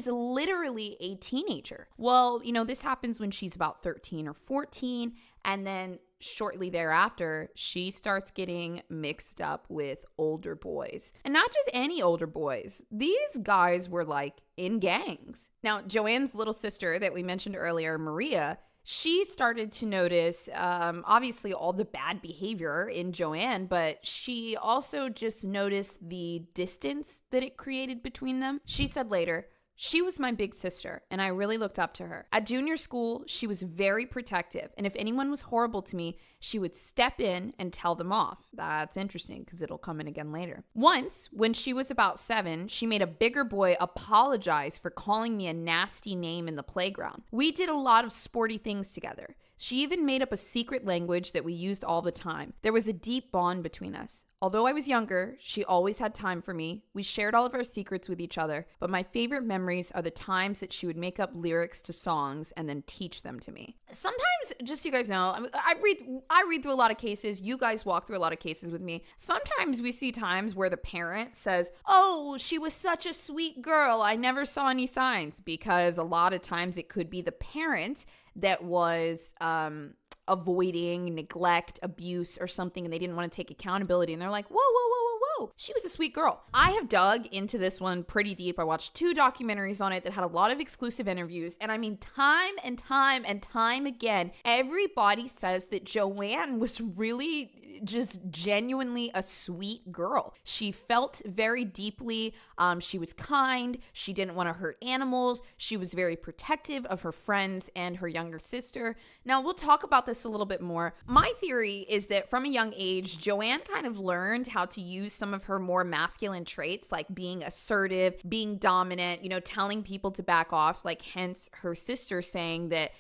is literally a teenager. Well, this happens when she's about 13 or 14. And then shortly thereafter, she starts getting mixed up with older boys. And not just any older boys. These guys were like in gangs. Now, Joanne's little sister that we mentioned earlier, Maria, she started to notice, obviously, all the bad behavior in Joanne, but she also just noticed the distance that it created between them. She said later, "She was my big sister, and I really looked up to her. At junior school, she was very protective, and if anyone was horrible to me, she would step in and tell them off." That's interesting because it'll come in again later. Once, when she was about 7, she made a bigger boy apologize for calling me a nasty name in the playground. We did a lot of sporty things together. She even made up a secret language that we used all the time. There was a deep bond between us. Although I was younger, she always had time for me. We shared all of our secrets with each other, but my favorite memories are the times that she would make up lyrics to songs and then teach them to me. Sometimes, just so you guys know, I read through a lot of cases. You guys walk through a lot of cases with me. Sometimes we see times where the parent says, "Oh, she was such a sweet girl. I never saw any signs," because a lot of times it could be the parent that was avoiding neglect, abuse, or something, and they didn't want to take accountability. And they're like, whoa, she was a sweet girl. I have dug into this one pretty deep. I watched 2 documentaries on it that had a lot of exclusive interviews. And I mean, time and time again, everybody says that Joanne was really just genuinely a sweet girl. She felt very deeply. She was kind. She didn't want to hurt animals. She was very protective of her friends and her younger sister. Now, we'll talk about this a little bit more. My theory is that from a young age, Joanne kind of learned how to use some of her more masculine traits, like being assertive, being dominant, telling people to back off, like hence her sister saying that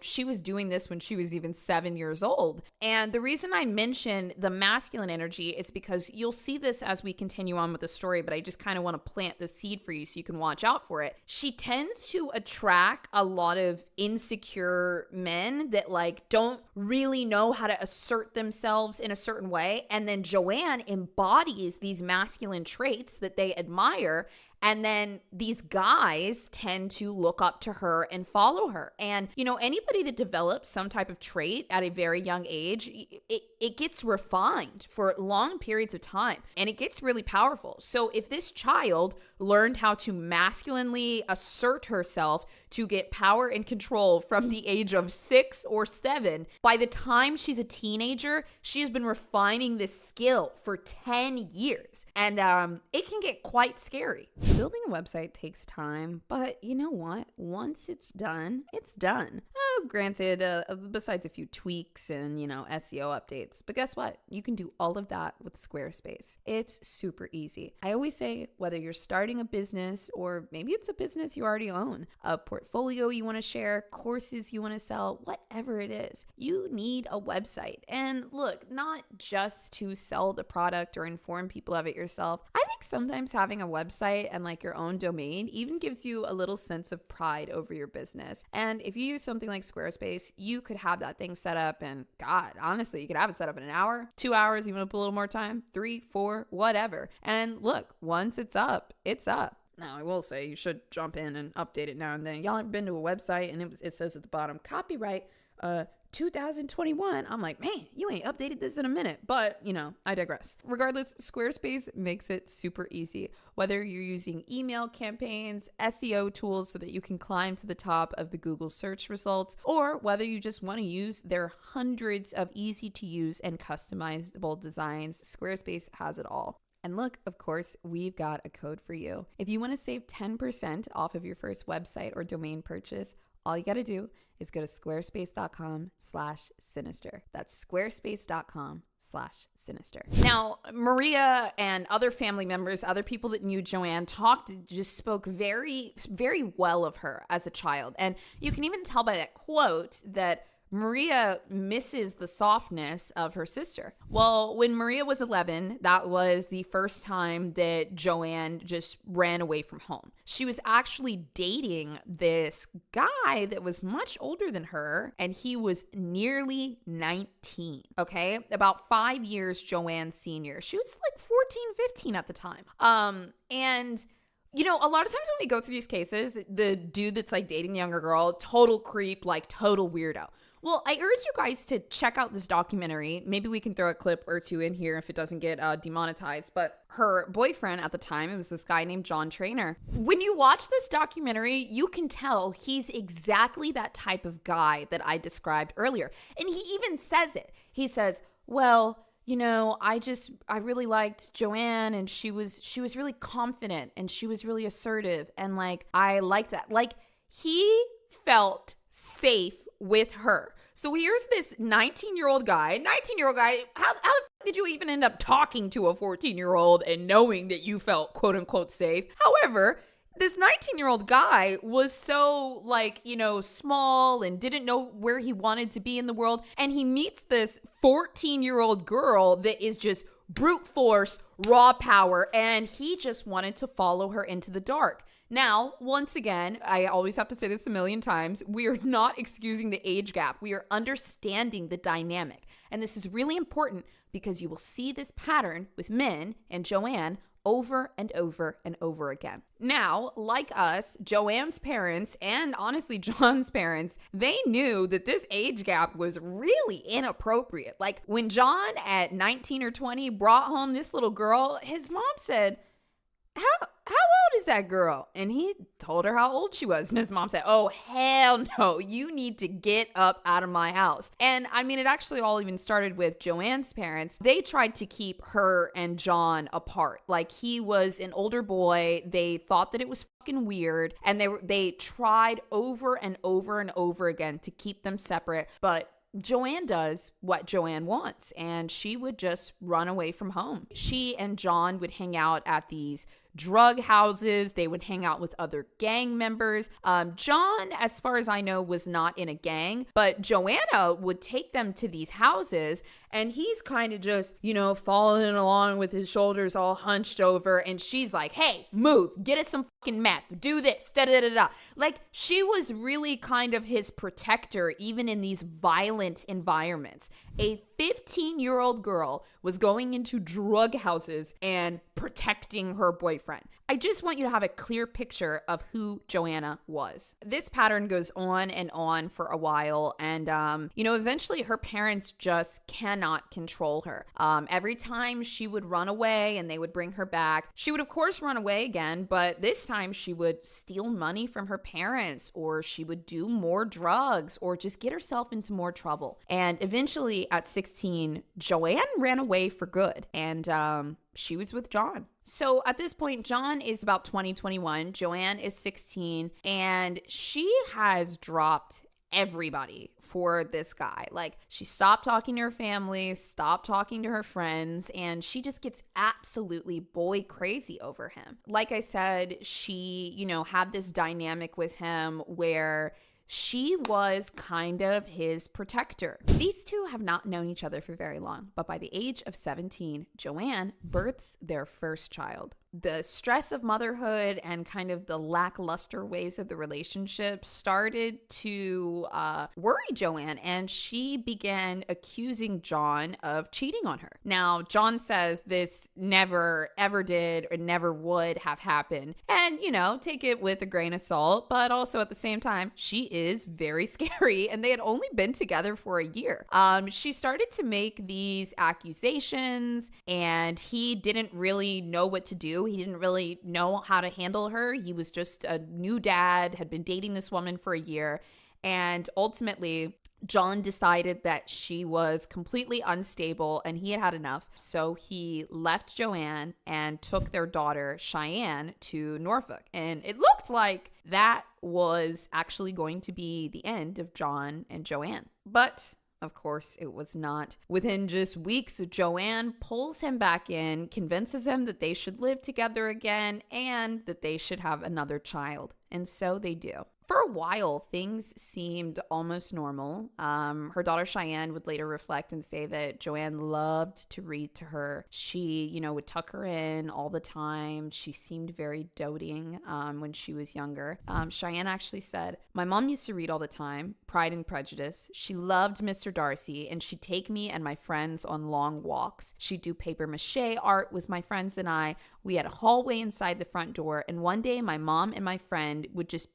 she was doing this when she was even 7 years old. And the reason I mention the masculine energy is because you'll see this as we continue on with the story, but I just kind of want to plant the seed for you so you can watch out for it. She tends to attract a lot of insecure men that don't really know how to assert themselves in a certain way. And then Joanne embodies these masculine traits that they admire. And then these guys tend to look up to her and follow her. And, anybody that develops some type of trait at a very young age, it gets refined for long periods of time. And it gets really powerful. So if this child learned how to masculinely assert herself to get power and control from the age of 6 or 7, by the time she's a teenager, she has been refining this skill for 10 years. And it can get quite scary. Building a website takes time, but you know what? Once it's done, it's done. Granted, besides a few tweaks and, SEO updates. But guess what? You can do all of that with Squarespace. It's super easy. I always say, whether you're starting a business or maybe it's a business you already own, a portfolio you want to share, courses you want to sell, whatever it is, you need a website. And look, not just to sell the product or inform people of it yourself. I think sometimes having a website and your own domain even gives you a little sense of pride over your business. And if you use something like Squarespace, you could have that thing set up and honestly, you could have it set up in an hour, 2 hours, even up a little more time, 3, 4, whatever. And look, once it's up, it's up. Now, I will say you should jump in and update it now and then. Y'all ever been to a website and it says at the bottom, copyright 2021. I'm like, man, you ain't updated this in a minute. But, I digress. Regardless, Squarespace makes it super easy. Whether you're using email campaigns, SEO tools so that you can climb to the top of the Google search results, or whether you just want to use their hundreds of easy to use and customizable designs, Squarespace has it all. And look, of course, we've got a code for you. If you want to save 10% off of your first website or domain purchase, all you got to do is go to squarespace.com/sinister. That's squarespace.com/sinister. Now, Maria and other family members, other people that knew Joanne spoke very, very well of her as a child. And you can even tell by that quote that Maria misses the softness of her sister. Well, when Maria was 11, that was the first time that Joanne just ran away from home. She was actually dating this guy that was much older than her, and he was nearly 19, okay? About 5 years Joanne's senior. She was 14, 15 at the time. And You know, a lot of times when we go through these cases, the dude that's like dating the younger girl, total creep, like total weirdo. Well, I urge you guys to check out this documentary. Maybe we can throw a clip or two in here if it doesn't get demonetized. But her boyfriend at the time, it was this guy named John Trainer. When you watch this documentary, you can tell he's exactly that type of guy that I described earlier. And he even says it. He says, well, you know, I really liked Joanne, and she was really confident, and she was really assertive, and like I liked that. Like, he felt safe with her. So here's this 19-year-old guy. How the f- did you even end up talking to a 14-year-old and knowing that you felt quote unquote safe? However, this 19-year-old guy was so, like, you know, small and didn't know where he wanted to be in the world. And he meets this 14-year-old girl that is just brute force, raw power. And he just wanted to follow her into the dark. Now, once again, I always have to say this a million times, we are not excusing the age gap. We are understanding the dynamic. And this is really important because you will see this pattern with Min and Joanne over and over and over again. Now, like us, Joanne's parents and honestly John's parents, they knew that this age gap was really inappropriate. Like, when John at 19 or 20 brought home this little girl, his mom said, how old is that girl? And he told her how old she was. And his mom said, oh, hell no, you need to get up out of my house. And I mean, it actually all even started with Joanne's parents. They tried to keep her and John apart. Like, he was an older boy. They thought that it was fucking weird. And they tried over and over and over again to keep them separate. But Joanne does what Joanne wants, and she would just run away from home. She and John would hang out at these drug houses. They would hang out with other gang members. John, as far as I know, was not in a gang, but Joanna would take them to these houses, and he's kind of just, you know, following along with his shoulders all hunched over, and she's like, hey, move, get us some fucking meth, do this, da-da-da-da. Like, she was really kind of his protector, even in these violent environments. A 15-year-old girl was going into drug houses and protecting her boyfriend. I just want you to have a clear picture of who Joanna was. This pattern goes on and on for a while, and eventually her parents just cannot control her. Every time she would run away and they would bring her back, she would of course run away again, but this time she would steal money from her parents, or she would do more drugs, or just get herself into more trouble. And eventually at 16, Joanne ran away for good, and she was with John. So at this point, John is about 20, 21. Joanne is 16, and she has dropped everybody for this guy. Like, she stopped talking to her family, stopped talking to her friends, and she just gets absolutely boy crazy over him. Like I said, she, had this dynamic with him where she was kind of his protector. These two have not known each other for very long, but by the age of 17, Joanne births their first child. The stress of motherhood and kind of the lackluster ways of the relationship started to worry Joanne, and she began accusing John of cheating on her. Now, John says this never ever did or never would have happened, and take it with a grain of salt, but also at the same time, she is very scary, and they had only been together for a year. She started to make these accusations, and he didn't really know what to do. He didn't really know how to handle her. He was just a new dad, had been dating this woman for a year. And ultimately, John decided that she was completely unstable and he had had enough. So he left Joanne and took their daughter, Cheyenne, to Norfolk. And it looked like that was actually going to be the end of John and Joanne. But of course, it was not. Within just weeks, Joanne pulls him back in, convinces him that they should live together again and that they should have another child. And so they do. For a while, things seemed almost normal. Her daughter Cheyenne would later reflect and say that Joanne loved to read to her. She, would tuck her in all the time. She seemed very doting when she was younger. Cheyenne actually said, "My mom used to read all the time, Pride and Prejudice. She loved Mr. Darcy, and she'd take me and my friends on long walks. She'd do paper mache art with my friends and I. We had a hallway inside the front door, and one day my mom and my friend would just